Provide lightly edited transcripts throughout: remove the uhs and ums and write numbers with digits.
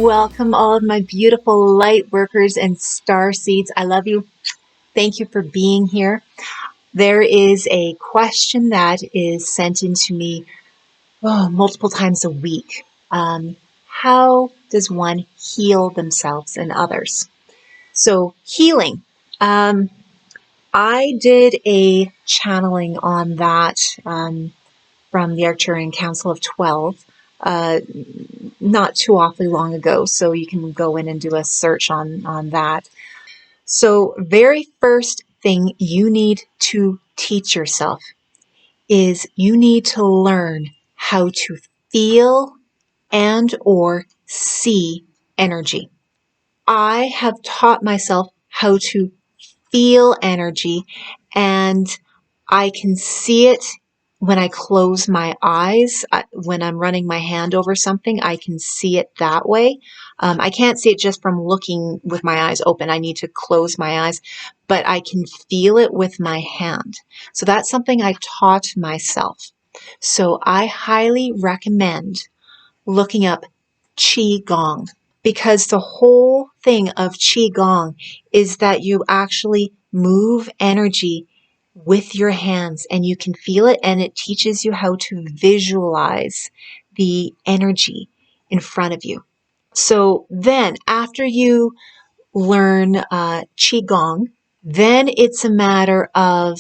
Welcome, all of my beautiful light workers and star seeds. I love you. Thank you for being here. There is a question that is sent into me multiple times a week. How does one heal themselves and others? So healing. I did a channeling on that from the Arcturian Council of 12. Not too awfully long ago, so you can go in and do a search on that. So very first thing you need to teach yourself is you need to learn how to feel and or see energy. I have taught myself how to feel energy, and I can see it when I close my eyes. When I'm running my hand over something, I can see it that way. I can't see it just from looking with my eyes open. I need to close my eyes, but I can feel it with my hand. So that's something I taught myself. So I highly recommend looking up Qigong, because the whole thing of Qigong is that you actually move energy with your hands and you can feel it, and it teaches you how to visualize the energy in front of you. So then after you learn Qigong, then it's a matter of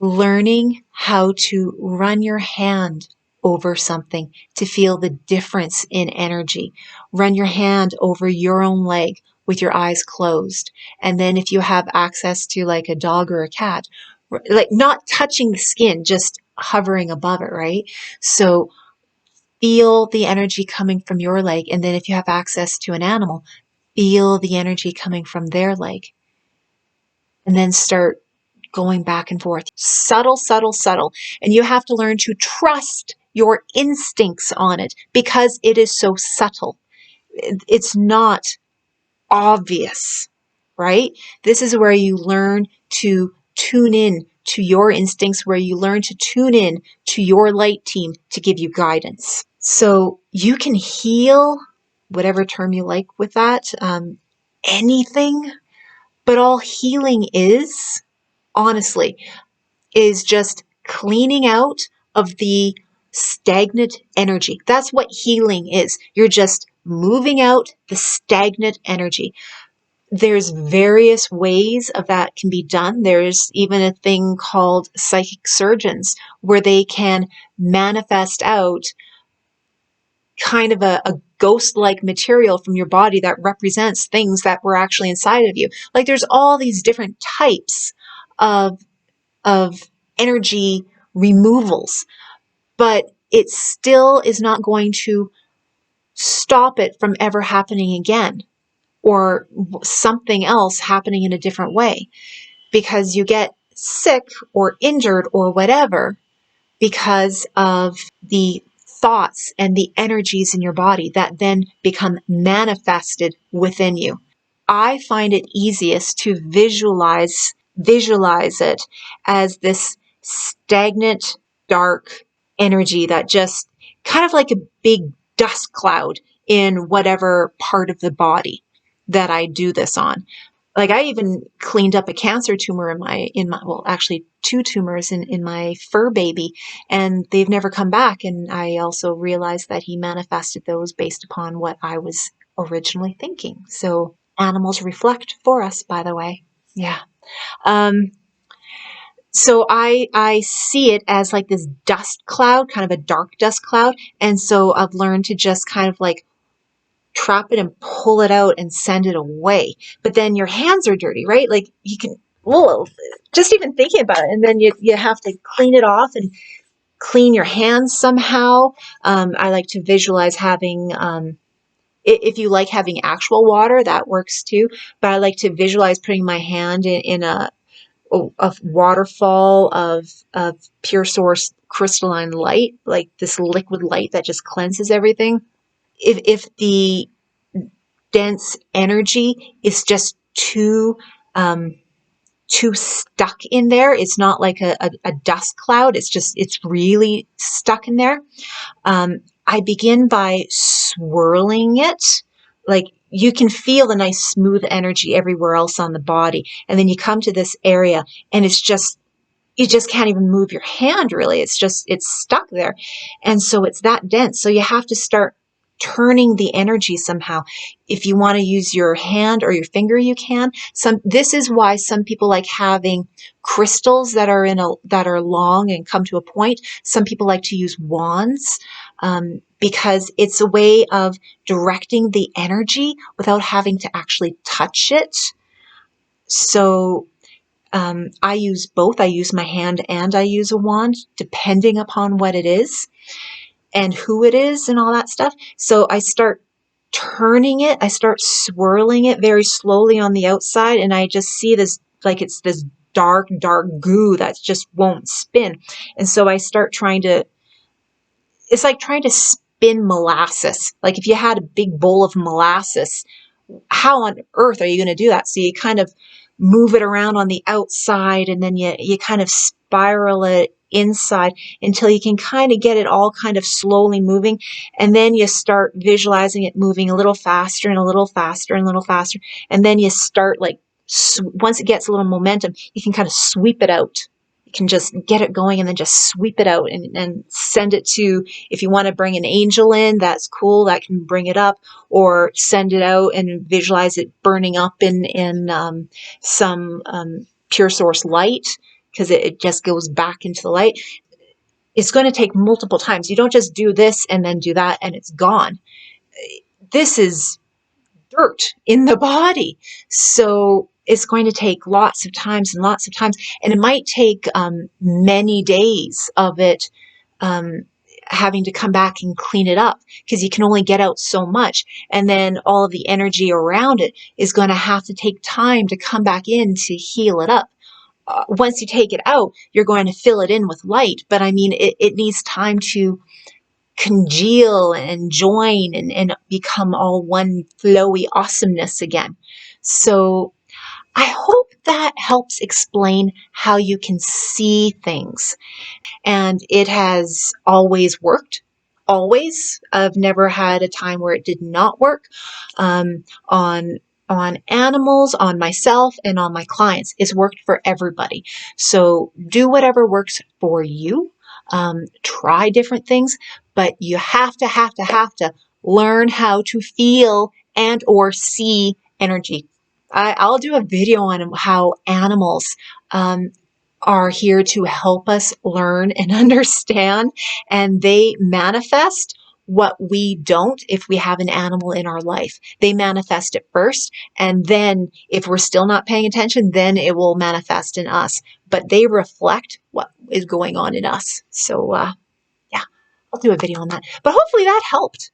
learning how to run your hand over something to feel the difference in energy. Run your hand over your own leg with your eyes closed. And then if you have access to like a dog or a cat, like not touching the skin, just hovering above it, right? So feel the energy coming from your leg. And then if you have access to an animal, feel the energy coming from their leg. And then start going back and forth. Subtle, subtle, subtle. And you have to learn to trust your instincts on it because it is so subtle. It's not obvious, right? This is where you learn to tune in to your instincts, where you learn to tune in to your light team to give you guidance. So you can heal, whatever term you like with that, anything, but all healing is, honestly, is just cleaning out of the stagnant energy. That's what healing is. You're just moving out the stagnant energy. There's various ways of that can be done. There's even a thing called psychic surgeons where they can manifest out kind of a ghost-like material from your body that represents things that were actually inside of you. Like there's all these different types of energy removals, but it still is not going to stop it from ever happening again or something else happening in a different way, because you get sick or injured or whatever because of the thoughts and the energies in your body that then become manifested within you. I find it easiest to visualize it as this stagnant, dark energy that just kind of like a big dust cloud in whatever part of the body that I do this on. Like I even cleaned up a cancer tumor in my well, actually two tumors in my fur baby, and they've never come back. And I also realized that he manifested those based upon what I was originally thinking. So animals reflect for us, by the way. Yeah. So I see it as like this dust cloud, kind of a dark dust cloud. And so I've learned to just kind of like trap it and pull it out and send it away. But then your hands are dirty, right? Like you can, just even thinking about it. And then you have to clean it off and clean your hands somehow. I like to visualize having, if you like having actual water, that works too. But I like to visualize putting my hand in a waterfall of pure source crystalline light, like this liquid light that just cleanses everything. If the dense energy is just too stuck in there, it's not like a dust cloud, it's really stuck in there. I begin by swirling it, like you can feel the nice smooth energy everywhere else on the body. And then you come to this area and it's just, you just can't even move your hand really. It's stuck there. And so it's that dense. So you have to start turning the energy somehow. If you want to use your hand or your finger, you can. This is why some people like having crystals that are long and come to a point. Some people like to use wands, because it's a way of directing the energy without having to actually touch it. So I use both. I use my hand and I use a wand, depending upon what it is and who it is and all that stuff. So I start turning it, I start swirling it very slowly on the outside, and I just see this, like it's this dark, dark goo that just won't spin. And so I start trying to, it's like trying to spin molasses. Like if you had a big bowl of molasses, how on earth are you going to do that? So you kind of move it around on the outside, and then you kind of spiral it inside until you can kind of get it all kind of slowly moving. And then you start visualizing it moving a little faster and a little faster and a little faster. And then you start like, once it gets a little momentum, you can kind of sweep it out. You can just get it going and then just sweep it out and send it to, if you want to bring an angel in, that's cool, that can bring it up, or send it out and visualize it burning up in some pure source light, because it just goes back into the light. It's going to take multiple times. You don't just do this and then do that and it's gone. This is dirt in the body. So it's going to take lots of times and lots of times. And it might take many days of it having to come back and clean it up, because you can only get out so much. And then all of the energy around it is going to have to take time to come back in to heal it up. Once you take it out, you're going to fill it in with light. But I mean, it needs time to congeal and join and become all one flowy awesomeness again. So I hope that helps explain how you can see things. And it has always worked. Always. I've never had a time where it did not work, on animals, on myself, and on my clients. It's worked for everybody. So do whatever works for you. Try different things, but you have to learn how to feel and or see energy. I'll do a video on how animals are here to help us learn and understand, and they manifest what we don't if we have an animal in our life. They manifest it first, and then if we're still not paying attention, then it will manifest in us. But they reflect what is going on in us. So yeah, I'll do a video on that. But hopefully that helped.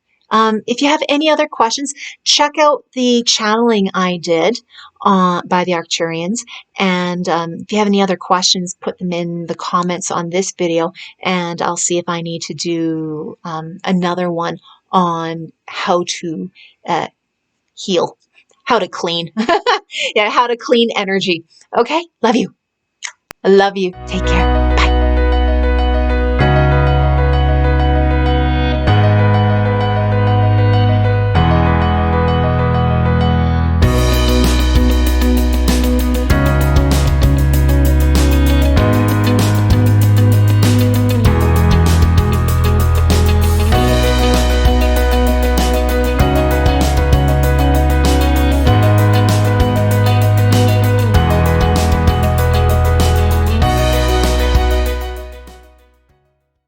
If you have any other questions, check out the channeling I did by the Arcturians. And if you have any other questions, put them in the comments on this video, and I'll see if I need to do another one on how to heal, how to clean. Yeah, how to clean energy. Okay, love you. I love you. Take care.